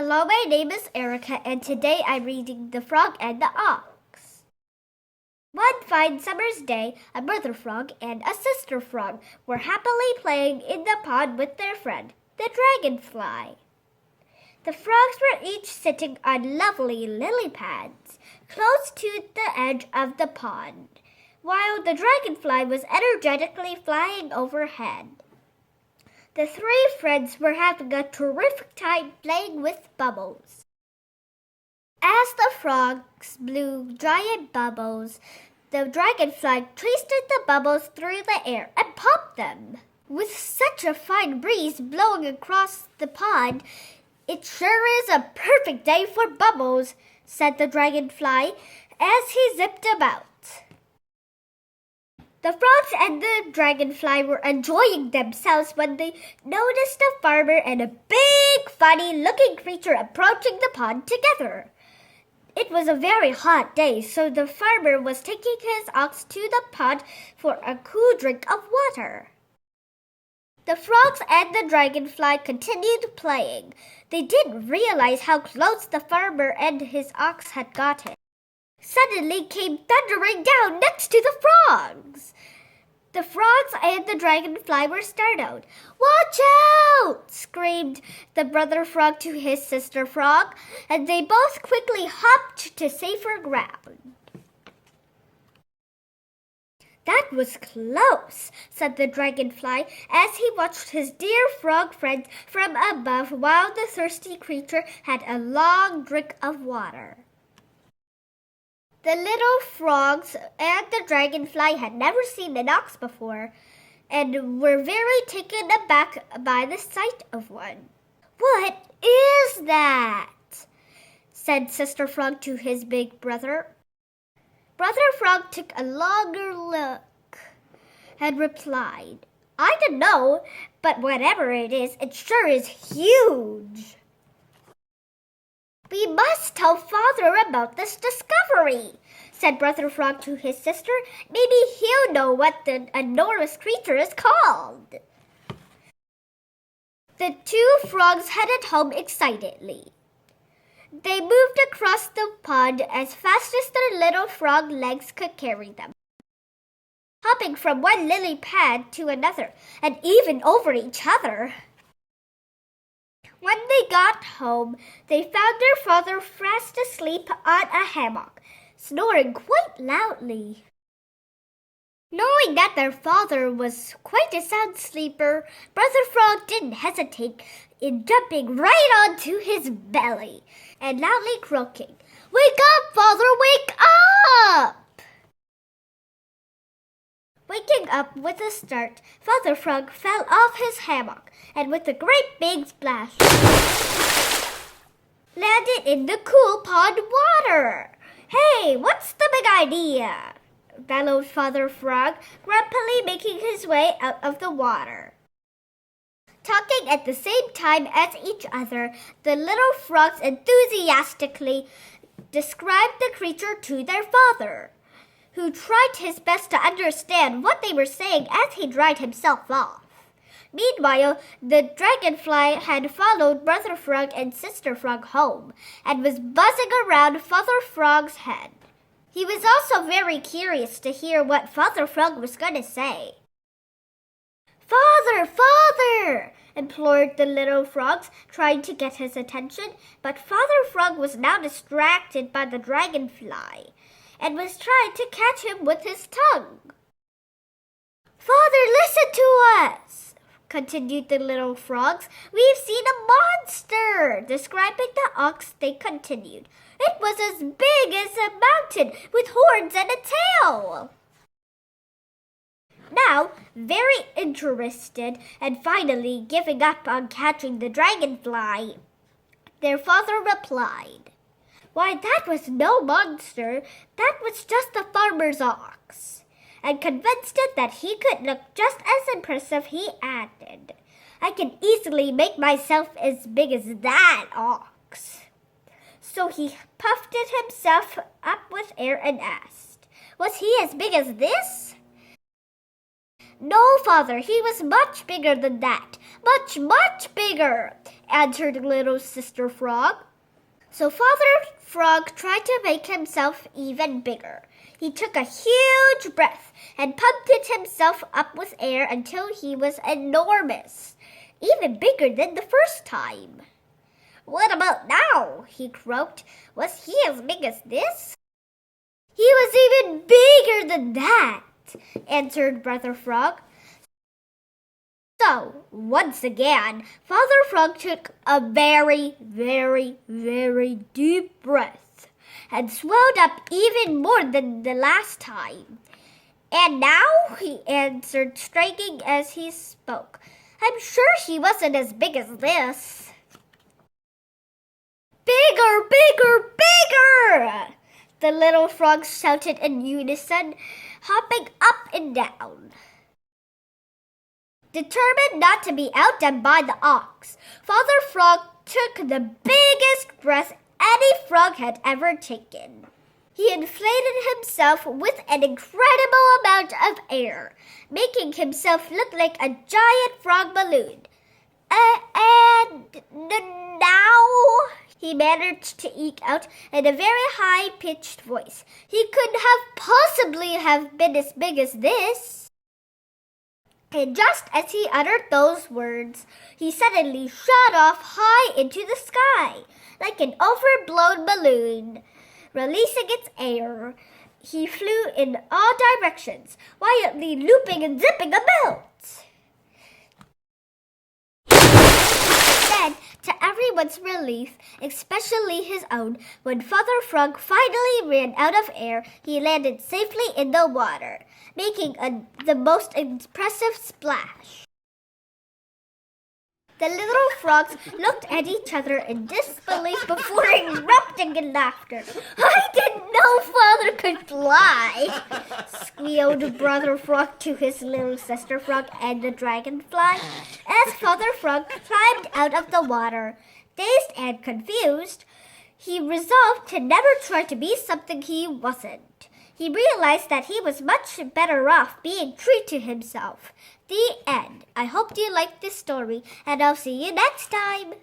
Hello, my name is Erica, and today I'm reading The Frog and the Ox. One fine summer's day, a mother frog and a sister frog were happily playing in the pond with their friend, the dragonfly. The frogs were each sitting on lovely lily pads, close to the edge of the pond, while the dragonfly was energetically flying overhead. The three friends were having a terrific time playing with bubbles. As the frogs blew giant bubbles, the dragonfly chased the bubbles through the air and popped them. With such a fine breeze blowing across the pond, it sure is a perfect day for bubbles, said the dragonfly as he zipped about. The frogs and the dragonfly were enjoying themselves when they noticed a farmer and a big, funny-looking creature approaching the pond together. It was a very hot day, so the farmer was taking his ox to the pond for a cool drink of water. The frogs and the dragonfly continued playing. They didn't realize how close the farmer and his ox had gotten. Suddenly came thundering down next to the frogs. The frogs and the dragonfly were startled. "Watch out!" screamed the brother frog to his sister frog, and they both quickly hopped to safer ground. "That was close," said the dragonfly as he watched his dear frog friend from above while the thirsty creature had a long drink of water. The little frogs and the dragonfly had never seen an ox before and were very taken aback by the sight of one. "What is that?" said Sister Frog to his big brother. Brother Frog took a longer look and replied, "I don't know, but whatever it is, it sure is huge." "We must tell Father about this discovery," said Brother Frog to his sister. "Maybe he'll know what the enormous creature is called." The two frogs headed home excitedly. They moved across the pond as fast as their little frog legs could carry them, hopping from one lily pad to another and even over each other. When they got home, they found their father fast asleep on a hammock, snoring quite loudly. Knowing that their father was quite a sound sleeper, Brother Frog didn't hesitate in jumping right onto his belly and loudly croaking, "Wake up, Father, wake up!" Waking up with a start, Father Frog fell off his hammock and with a great big splash landed in the cool pond water. "Hey, what's the big idea?" bellowed Father Frog, grumpily making his way out of the water. Talking at the same time as each other, the little frogs enthusiastically described the creature to their father, who tried his best to understand what they were saying as he dried himself off. Meanwhile, the dragonfly had followed Brother Frog and Sister Frog home and was buzzing around Father Frog's head. He was also very curious to hear what Father Frog was going to say. "Father, Father!" implored the little frogs, trying to get his attention, but Father Frog was now distracted by the dragonfly and was trying to catch him with his tongue. "Father, listen to us!" continued the little frogs. "We've seen a monster!" Describing the ox, they continued. "It was as big as a mountain with horns and a tail." Now, very interested and finally giving up on catching the dragonfly, their father replied, "Why, that was no monster. That was just the farmer's ox." And convinced it that he could look just as impressive, he added, "I can easily make myself as big as that ox." So he puffed it himself up with air and asked, "Was he as big as this?" "No, Father, he was much bigger than that. Much, much bigger," answered little Sister Frog. So Father Frog tried to make himself even bigger. He took a huge breath and pumped himself up with air until he was enormous, even bigger than the first time. "What about now?" he croaked. "Was he as big as this?" "He was even bigger than that," answered Brother Frog. So, once again, Father Frog took a very, very, very deep breath and swelled up even more than the last time. "And now," he answered, striking as he spoke, "I'm sure he wasn't as big as this." "Bigger, bigger, bigger!" the little frogs shouted in unison, hopping up and down. Determined not to be outdone by the ox, Father Frog took the biggest breath any frog had ever taken. He inflated himself with an incredible amount of air, making himself look like a giant frog balloon. And now," he managed to eke out in a very high-pitched voice, "he couldn't possibly have been as big as this." And just as he uttered those words, he suddenly shot off high into the sky, like an overblown balloon. Releasing its air, he flew in all directions, wildly looping and zipping about. Then, to everyone's relief, especially his own, when Father Frog finally ran out of air, he landed safely in the water, making the most impressive splash. The little frogs looked at each other in disbelief before erupting in laughter. "I didn't know Father could fly," squealed Brother Frog to his little sister frog and the dragonfly, as Father Frog climbed out of the water. Dazed and confused, he resolved to never try to be something he wasn't. He realized that he was much better off being true to himself. The end. I hope you liked this story, and I'll see you next time.